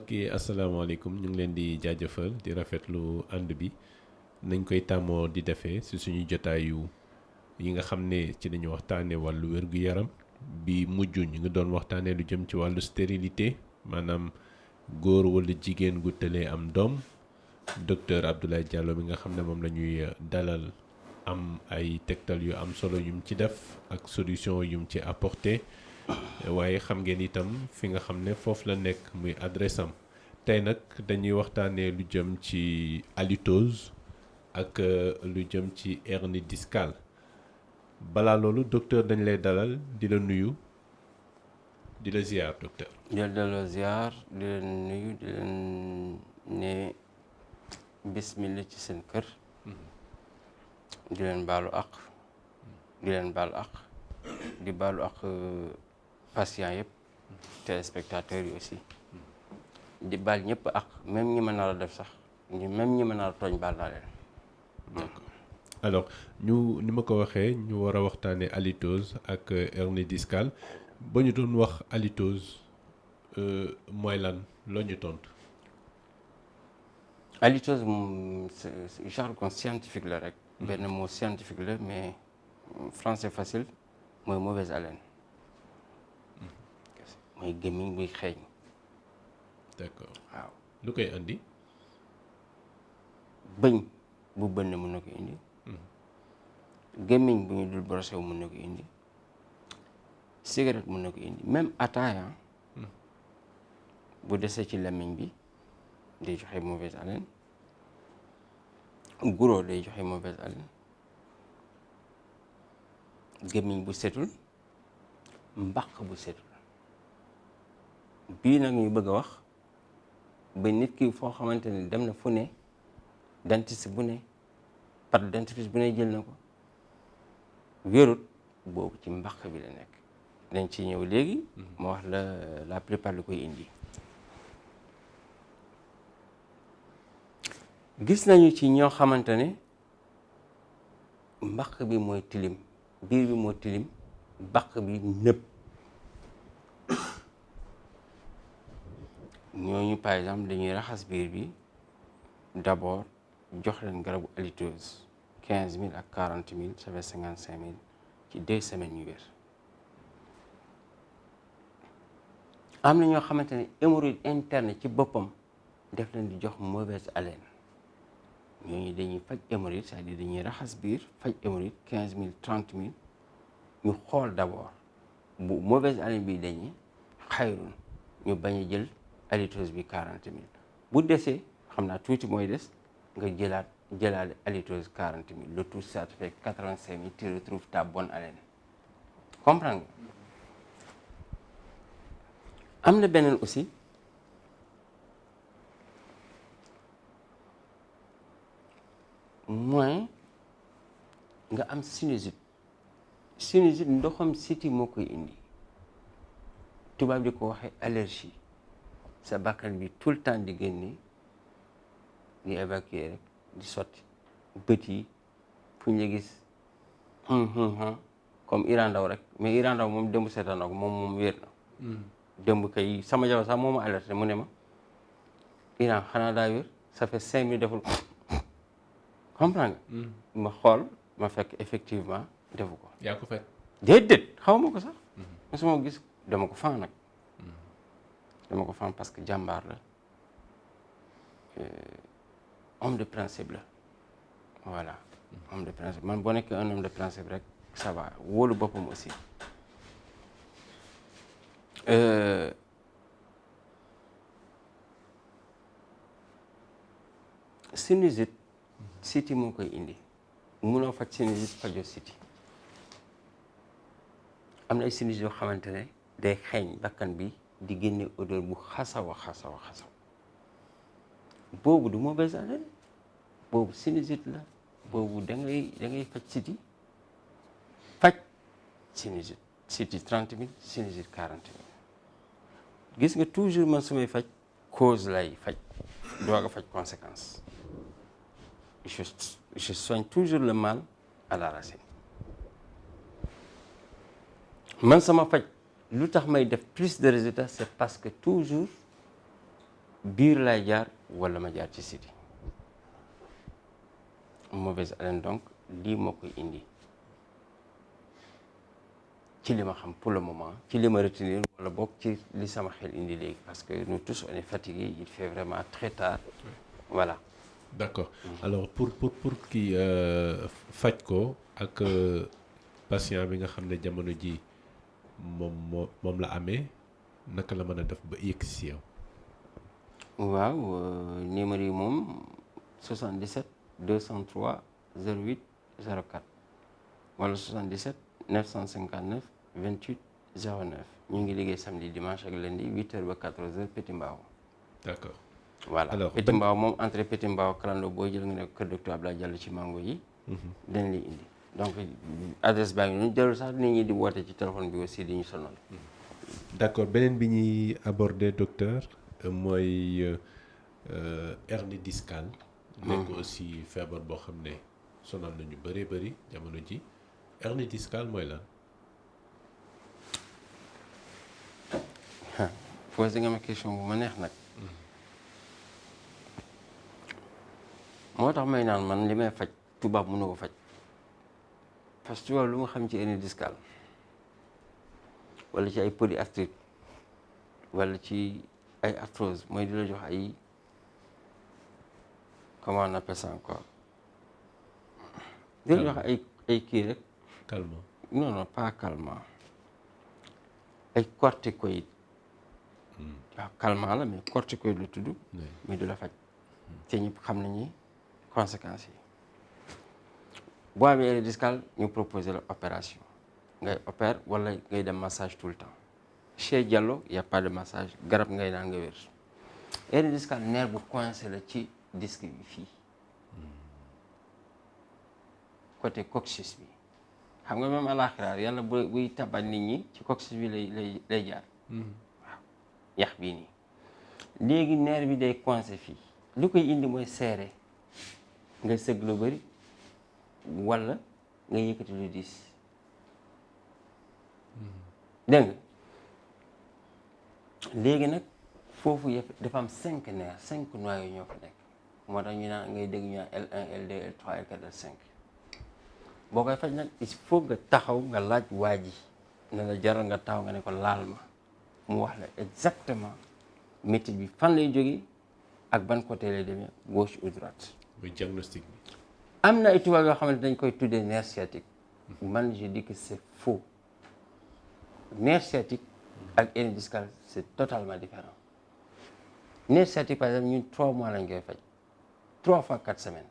mbokk yi asalaamaaleykum ñu ngi leen di jaajëfal di rafetlu ànd bi nañ koy tàmmoo di defee ci suñu jotaayu yi nga xam ne ci dañu waxtaanee wàllu wér-gu-yaram bi mujj ñu ngi doon waxtaanee lu jëm ci wàllu stérilité maanaam góor walla jigéen gu tëlee am doom docteur Abdoulaye Diallo mi nga xam ne moom la ñuy dalal am ay tegtal yu am solo yum ci def ak solution yum ci apporté waaye xam ngeen itam fi nga xam ne foofu la nekk muy adresse am tey nag dañuy waxtaanee lu jëm ci halitose ak lu jëm ci hernie discale balaa loolu docteur dañ lay dalal di la nuyu di la ziar docteur. di la delloo ziar di leen nuyu di leen ne bismillah ci seen kër. di leen baalu àq di leen baalu àq di baalu àq patients yëpp téléspectateurs yi aussi di baal ñëpp àq même ñi ma nar a def sax même ñi ma nar a tooñ baal naa leen. d'accord alors ni ma ko waxee ñu war a waxtaanee halitose ak hernie discale ba ñu doon wax halitose mooy lan loo ñu tontu. halitose moom jargon scientifique la rek. benn mot scientifique la mais français facile mooy mauvaise haleine. mooy gémmiñ buy xeeñ. d'accord waaw lu koy andi. bëñ bu bënn mën na ko indi. gémmiñ bu ñu dul brossé wu mën na ko indi. cigarette mën na ko indi même ataaya bu desee ci làmmiñ bi day joxe mauvaise haleine. guro day joxe mauvaise haleine. gémmiñ bu setul mbaq bu setul bii nag ñu bëgg a wax ba nit ki foo xamante ni dem na fu ne dentiste bu ne pâte dentifrice bu ne jël na ko wérut boobu ci mbaq bi la nekk dañ ci ñëw léegi ma wax la plupart lu koy indi. gis nañu ci ñoo xamante ne mbaq bi mooy tilim biir bi moo tilim mbaq bi nëb ñooñu par exemple dañuy raxas biir bi d'abord jox leen garabu halitose 15 000 ak 40 000 ça fait 55 000 ci 2 semaines ñu wér. am na ñoo xamante ne hémorroïde interne ci boppam def leen di jox mauvaise haleine ñooñu dañuy faj hémorroïde c'est-à-dire dañuy raxas biir faj hémorroïde 15 000 30 000 ñu xool d'abord bu mauvaise haleine bi dañuy xayrun ñu bañ a jël halitose bi 40 000 bu desee xam naa tuuti mooy des nga jëlaale halitose 40 000 le tout ça te fait 85 000 tu retrouves ta bonne haleine comprendre nga. am na beneen aussi mooy nga am sinusite ndoxam siti moo koy indi tubaab di ko waxee allergie sa bakkan bi tout le temps di génne di évacuer rek di sotti bët yi fu ñu la gis comme Iran Ndaw rek mais Iran Ndaw moom démb seetaan na ko moom wér na. démb kay sama jabar sax moo ma alerté mu ne ma Iran xanaa daa wér ça fait 5 minutes deful comprends nga. ma xool ma fekk effectivement defu ko. yaa ko fekk. déedéet xaw ma ko sax. mosuma gis dama ko fan nag. dama ko fan parce que jàmbaar la homme de principe la voilà. homme de principe man boo nekkee un homme de principe rek ça va wóolu boppam aussi. sinusite siti moo koy indi munoo faj sinusite fajoo siti am na ay sinusite yoo xamante ne day xeeñ bakkan bi di génne odeur bu xasaw boobu du mauvaise haleine boobu sinusite la boobu da ngay faj siti faj sinusite siti 30 000 sinusite 40 000 gis nga toujours man su may faj cause lay faj doog a faj conséquence je soigne toujours le mal à la racine man sama faj lu tax may def plus de résultats c'est parce que toujours biir laay jaar wala ma jaar ci siti. Mauvaise haleine donc lii moo koy indi ci li ma xam pour le moment, ci li ma retenir wala boog ci li sama xel indi léegi, parce que nous tous on est fatigués, il fait vraiment très tard. Voilà. D'accord. Alors pour kii faj ko ak patient bi nga xam ne jamono ji moom la amee, naka la mën a def ba yegg si yow? waaw numéro yi moom 77 203 08 04 wala 77 959 28 09. ñu ngi liggéey samedi dimanche ak lundi 8h ba 14h Petit Mbao. D'accord. Voilà. Alors Petit Mbao moom entrée Petit Mbao Kalando booy jël nga ne kër docteur Abdoulaye Diallo ci mango yi. dañ lay indi donc adresse baa ngi noonu jarul sax nit ñi di woote ci téléphone bi aussi di ñu sonal. D'accord, beneen bi ñuy aborder docteur mooy hernie discale. nekk aussi feebar boo xam ne sonal nañu bëree bëri jamono ji. hernie discale mooy lan? posé nga ma question bu ma neex nag. moo tax may naan man li may faj tubaab mënu ko faj parce que tubaab lu ma xam ci hernie discale wala ci ay polyarthrite wala ci ay arthrose mooy di la jox ay comment on appelle ça encore di la jox ay kii rek. calmant. non pas calmant ay corticoïdes. waaw calmant la mais corticoïde la tudd. mais du la faj. te ñëpp xam nañu conséquences yi. boo amee hernie discale ñu proposé la opération ngay opère wala ngay dem massage tout le temps. chez Diallo y a pas de massage garab ngay naan nga wér. hernie discale nerf bu coincé la ci disque bi fii côté coccyx bi xam nga même àlaxiraar yàlla buy tabal nit ñi ci coccyx bi lay jaar. waaw yax bii nii léegi nerf bi day coincé fii li koy indi mooy serré nga sëgg lu bëri wala nga yëkkati lu diis dégg nga léegi nag foofu yëpp dafa am 5 nerfs 5 noyaux ñoo fa nekk moo tax ñu naan ngay dégg ñu naan L1 L2 L3 L4 L5 boo koy faj nag il faut nga taxaw nga laaj waa ji ne la jaral nga taxaw nga ne ko laal ma mu wax la exactement métit bi fan lay jógee ak ban côté lay demee gauche ou droite. muy diagnostic bi. am na ay tubaab yoo xamante dañ koy tuddee nerf sciatique man je dis que c'est faux nerf sciatique ak hernie discale c'est totalement différent. nerf sciatique par exemple ñun 3 mois lañ koy faj 3 fois 4 semaines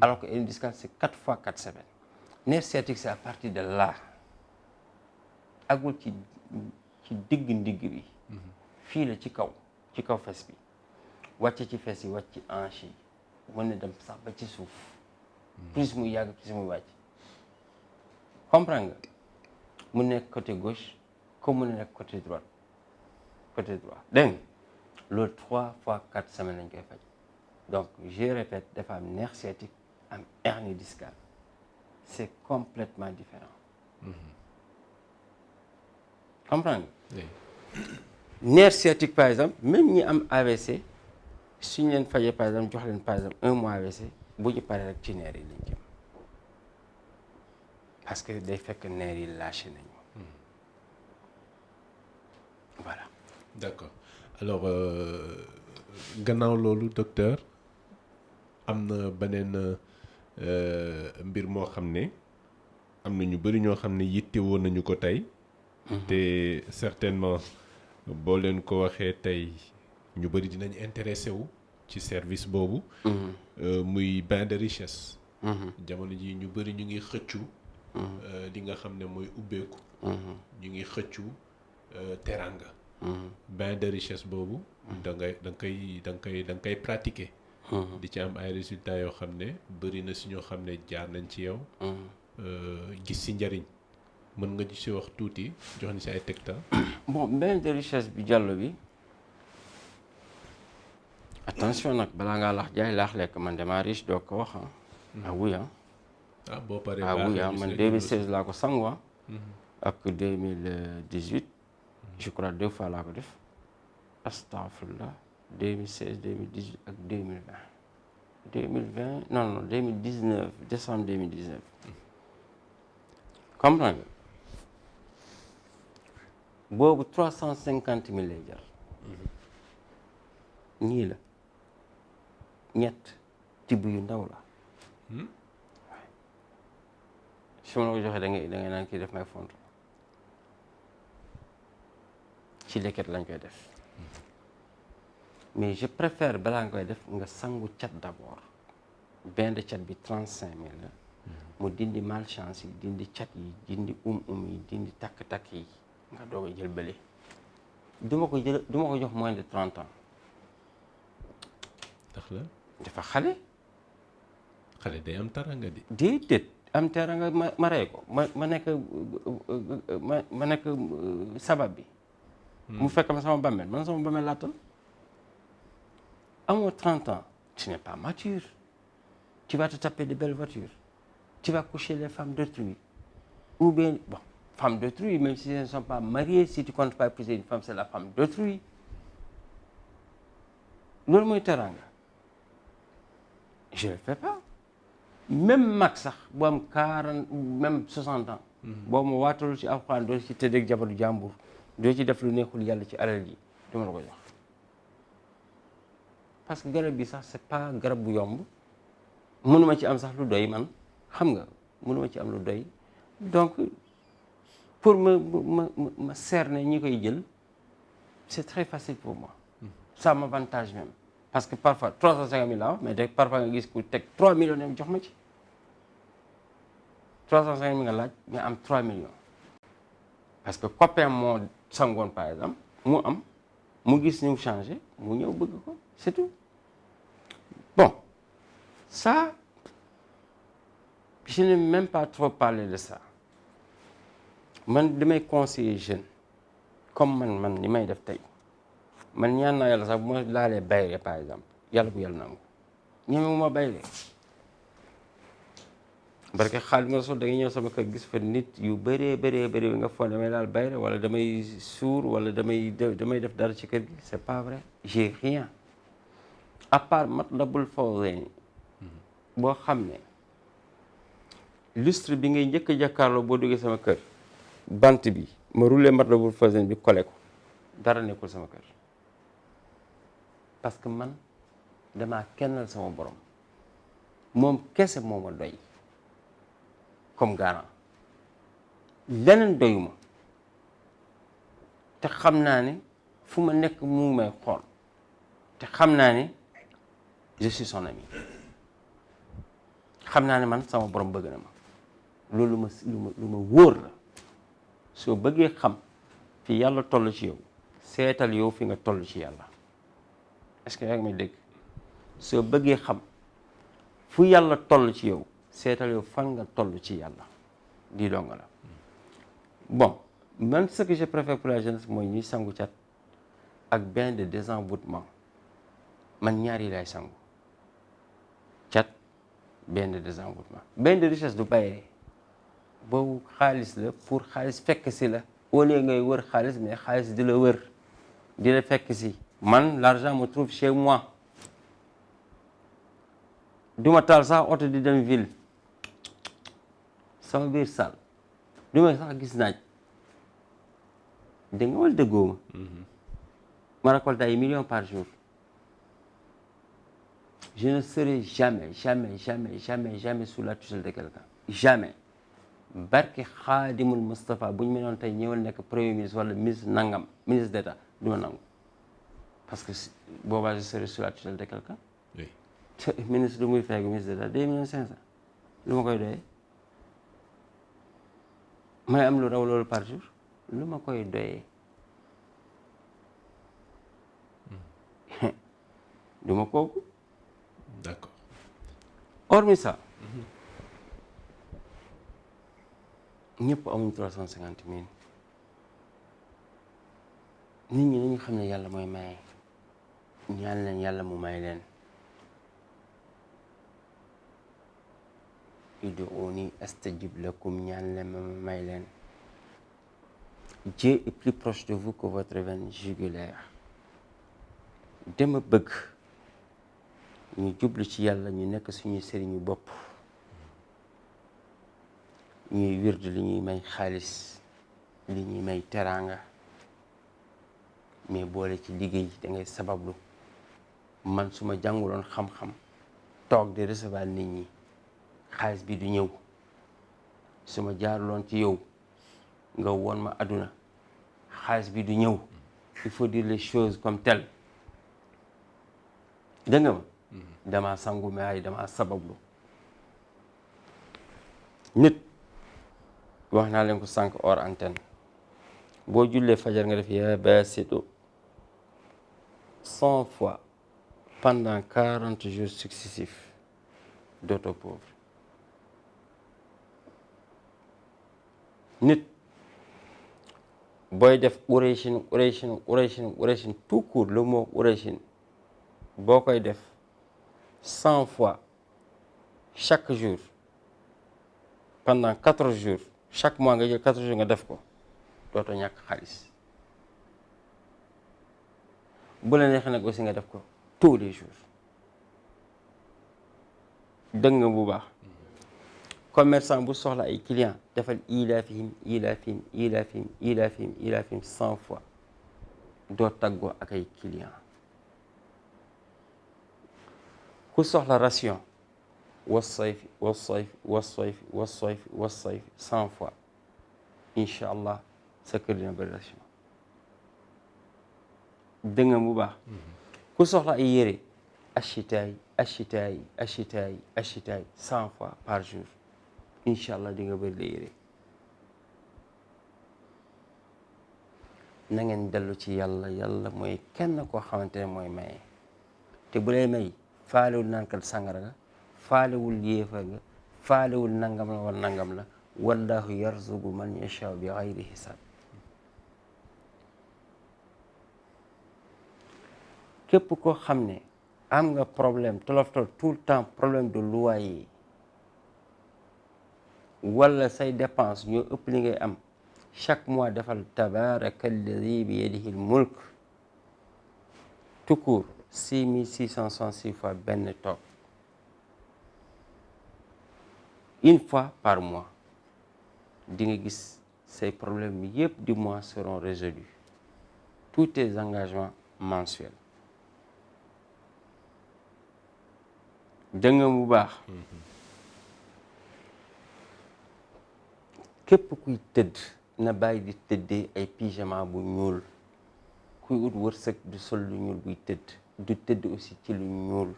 alors que hernie discale c'est 4 fois 4 semaines. nerf sciatique c'est à partir de là agul ci digg ndigg bi fii la ci kaw fes bi wàcc ci fes yi wàcc ci hanche yi mën na dem sax ba ci suuf plus muy yàgg plus muy wàcc comprendre nga mu nekk côté gauche comme mu nekk côté droit dégg nga loolu 3 fois 4 semaines lañ koy faj donc je répète dafa am nerf sciatique am hernie discale c'est complètement différent. Comprendre nga. nerf sciatique par exemple même ñi am AVC suñu leen fajee par exemple jox leen par exemple 1 mois AVC bu ñu paree rek ci nerf yi lañ jëm parce que day fekk nerf yi lâché nañu. voilà. D'accord alors gannaaw loolu docteur am na beneen. mbir moo xam ne am na ñu bëri ñoo xam ne yittewoo nañu ko tey. te certainement boo leen ko waxee tey ñu bëri dinañ intéressé wu ci service boobu. muy bain de richesse. jamono ji ñu bëri ñu ngi xëccu. li nga xam ne mooy ubbeeku. ñu ngi xëccu teranga. bain de richesse boobu. da nga koy pratiquer. di ci am ay résultats yoo xam ne bëri na si ñoo xam ne jaar nañ ci yow. gis si njariñ mën nga ci wax tuuti jox ni si ay tegtal. bon bain de richesse bi Diallo bi attention nag balaa ngaa laax jaay laax lekk man damaa riche doo ko wax ah. oui ah. boo paree oui man 2016 laa ko sangu ak 2018 je crois 2 fois laa ko def astafurlah 2016 2018 ak 2020 2020 non 2019 décembre 2019 comprendre nga boobu 350 000 lay jar nii la ñett tibb yu ndaw la su ma la ko joxee da ngay naan kii def may font ci leket lañ koy def mais je préfère balaa nga koy def nga sangu cat d'abord bain de cat bi 35 000 la mu dindi malchance yi dindi cat yi dindi yi dindi takk-takk yi nga doog a jël bële du ma ko jox moins de 30 ans ndax la dafa xale day am taranga di déedéet am teranga ma rey ko ma nekk sabab bi mu fekk ma sama bàmmeel man sama bàmmeel laatal amoo 30 ans tu n'es pas mature tu vas te taper de belles voitures tu vas coucher les femmes d'autrui ou bien bon femmes d'autrui même si elles ne sont pas mariées si tu comptes pas épouser une femme c'est la femme d'autrui loolu mooy teranga je le fais pas même mag sax bu am 40 même 60 ans boo ma waatalul ci alxuraan doo ci tëdd ak jabaru jàmbur doo ci def lu neexul yàlla ci alal ji duma la ko jox parce que garab bi sax c'est pas garab bu yomb mënuma ci am sax lu doy man xam nga mënuma ci am lu doy donc pour ma cerner ñi koy jël c'est très facile pour moi ça m'avantage même parce que parfois 350 000 la wax mais parfois nga gis ku teg 3 millions ne jox ma ci 350 000 nga laaj mais am 3 millions parce que copain moo sangoon par exemple mu gis ñu changé mu ñëw bëgg ko c'est tout bon ça je n'ai même pas trop parlé de ça man damay conseiller jeune comme man li may def tey man ñaan naa yàlla sax bu ma laalee bayre par exemple yàlla bu yàlla nangu ñeme ma bayre parce que xaalis ma sol da ngay ñëw sama kër gis fa nit yu bëree nga foog damay laal bayre wala damay suur wala damay def dara ci kër gi c'est pas vrai j'ai rien à part Matlabul Fawzayni boo xam ne lustre bi ngay njëkk a jàkkaarloo boo duggee sama kër bant bi ma roulé Matlabul Fawzayni bi collé ko dara nekkul sama kër parce que man damaa kennal sama borom moom kese moo ma doy comme garant leneen doyuma te xam naa ne fu ma nekk mu ngi may xool te xam naa ne je suis son ami xam naa ne man sama borom bëgg na ma loolu lu ma wóor la soo bëggee xam fi yàlla toll ci yow seetal yow fi nga toll ci yàlla est-ce que yaa ngi may dégg soo bëggee xam fu yàlla toll ci yow seetal yow fan nga toll ci yàlla di donga la bon man ce que je préfère pour la jeunesse mooy ñuy sangu cat ak bain de désenvoûtement man ñaar yi lay sangu cat bain de désenvoûtement bain de richesse du bayre boobu xaalis la pour xaalis fekk si la au lieu ngay wër xaalis mais xaalis di la wër di la fekk si man l'argent me trouve chez moi duma taal sax oto di dem ville sama biir salle duma sax gis naaj dégg nga wala déggoo ma récolte ay millions par jour je ne serai jamais sous la tutelle de quelqu'un jamais barke Xaadimul Moustapha bu ñu mënoon tey ñëwal nekk premier ministre wala ministre nangam ministre d'état du ma nangu parce que boobaa je serai sous la tutelle de quelqu'un oui ministre du muy fekk ministre d'état 2 millions 500 lu ma koy doyee may am lu raw loolu par jour lu ma koy doyee du ma kooku d'accord hormis ça ñëpp amuñ 350 000 nit ñi nañu xam ne yàlla mooy maye ñaan leen yàlla mu may leen ud'uuni astajib lakum ñaan leen ma may leen Dieu est plus proche de vous que votre veine jugulaire dama bëgg ñu jublu ci yàlla, ñu nekk suñuy sëriñu bopp, ñuy wird li ñuy may xaalis, li ñuy may teraanga, mais boole ci liggéey da ngay sabablu. man su ma jànguloon xam-xam toog di recevoir nit ñi, xaalis bi du ñëw. su ma jaaruloon ci yow nga woon ma àdduna, xaalis bi du ñëw. il faut dire les choses comme telles. dégg nga ma damaa sangu mais damaa sabablu. nit wax naa leen ko sànq hors antenne, boo jullee fajar nga def yaa baasitu 100 fois pendant 40 jours successifs dootoo pauvre. nit booy def uraychin tout court, le mot uraychin boo koy def 100 fois chaque jour pendant 14 jours, chaque mois nga jël 14 jours nga def ko, dootoo ñàkk xaalis. bu la neexee nag aussi nga def ko tous les jours. dëgg nga bu baax. commerçant bu soxla ay clients defal ilaafihim 100 fois, doo tàggoo ak ay clients. ku soxla ration wasayfi 100 fois, incha allah sa kër dina bëri ration. dëgg nga bu baax. ku soxla ay yére ashitaay 100 fois par jour, incha allah di nga bëri la yére. na ngeen dellu ci yàlla. yàlla mooy kenn koo xamante ne mooy maye, te bu lay may faalewul naankat sàngara nga, faalewul yéefar nga, faalewul nangam la wala nangam la. wallahu yarzuqu man yashaa bi xayri xisaab. képp koo xam ne am nga problème tolof tout le temps, problème de loyer wala say dépense ñoo ëpp li ngay am, chaque mois defal tabaraka alladi bi yadihi l mulk tout court 6666 fois benn toog, une fois par mois, di nga gis say problèmes yëpp du mois seront résolus, tous tes engagements mensuels. dëgg nga bu baax. képp kuy tëdd na bàyyi di tëddee ay pyjama bu ñuul. kuy ut wërsëg du sol lu ñuul buy tëdd, du tëdd aussi ci lu ñuul.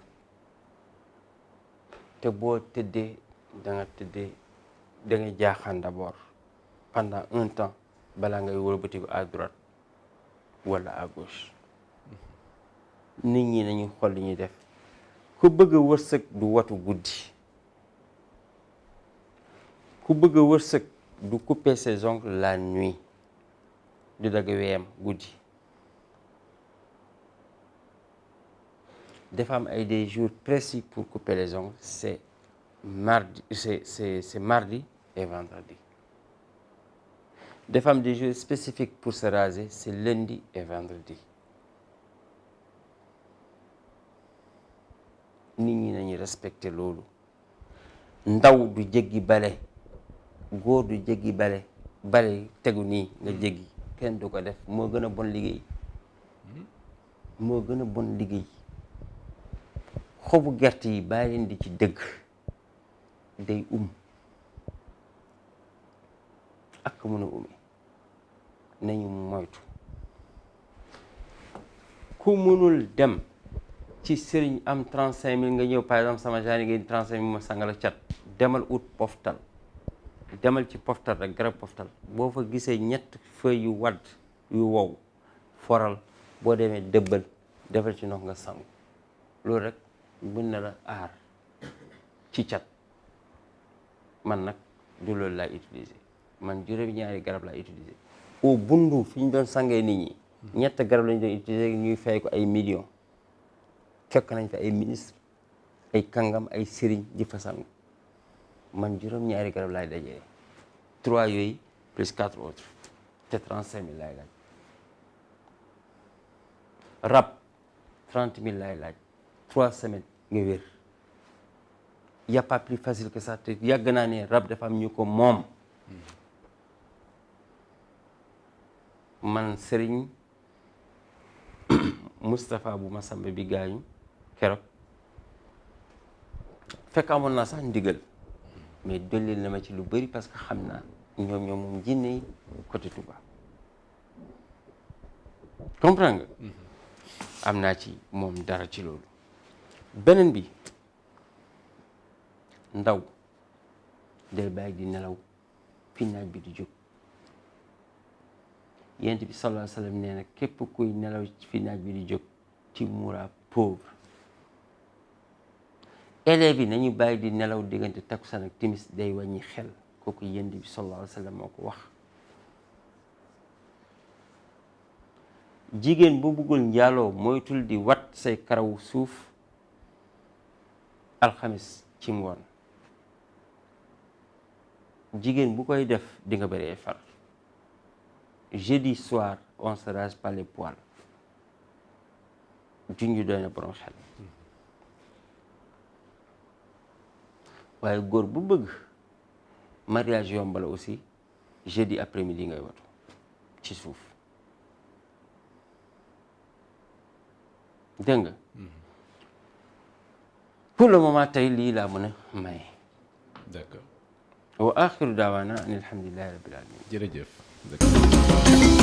te boo tëddee da nga jaaxaan d'abord pendant un temps balaa ngay wëlbatiku à droite wala à gauche. nit ñi nañu xool li ñuy def. ku bëgg a wërsëg du watu guddi. ku bëgg a wërsëg du couper ses ongles la nuit, du dagg weyam guddi. dafa am ay des jours précis pour couper les ongles, c'est mardi et vendredi. dafa am des jours spécifiques pour se raser, c'est lundi et vendredi. nit ñi nañu respecté loolu. ndaw du jéggi bale, góor du jéggi bale tegu nii nga jéggi, kenn du ko def. moo gën a bon liggéey. xobu gerte yi bàyyi leen di ci dëgg, day ak mën a ume. nañu moytu. ku mënul dem ci sëriñ am 35000 nga ñëw par exemple sama genre ngeen 35000 ma sangala cat, demal ut poftal. demal ci poftal rek, garab poftal boo fa gisee 3 feuilles yu wadd yu wow, foral, boo demee dëbbal, defal ci ndox nga sangu. loolu rek mën na la aar ci cat. man nag du loolu laay utiliser, man juróom-ñaari garab laay utiliser. au bundu fi ñu doon sangee nit ñi 3 garab lañu doon utiliser, ñuy fay ko ay millions. fekk nañ fa ay ministre, ay kàngam, ay sëriñ di fa sangu. man juróom-ñaari garab laay dajee, 3 yooyu plus 4 autres, te 35000 laay laaj. rab 30 000 laay laaj 3 semaines nga wér. Y a pas plus facile que ça te yàgg naa ne rab dafa am ñu ko moom. man Serigne Moustapha bu Massamba bi gaañu keroog fekk amoon naa sax ndigal mais dollil na ma ci lu bëri parce que xam naa ñoom moom jinne yi côté Touba comprends nga. am naa ci moom dara ci loolu. beneen bi ndaw day bàyyi di nelaw fi naaj bi di jóg. yent bi sallallahu alayhi wa sallam nee na képp kuy nelaw fi naaj bi di jóg ci mura pauvre. élèves yi nañu bàyyi di nelaw diggante takkusaan ak timis day wàññi xel kooku yent bi sallallahu alayhi wa sallam moo ko wax. jigéen bu bëggul njaaloo moytul di wat say karaw suuf alxamis ci ngoon. jigéen bu koy def di nga bëri ay far. jeudi soir on se rase pas les poils junju doy na borom xel. waaye góor bu bëgg mariage yomb la aussi jeudi après midi ngay watu ci suuf dégg nga. pour le moment tey lii laa mën a may. d'accord. wa axiru daawaana an alhamdulillahi rabbil alamin. jërëjëf.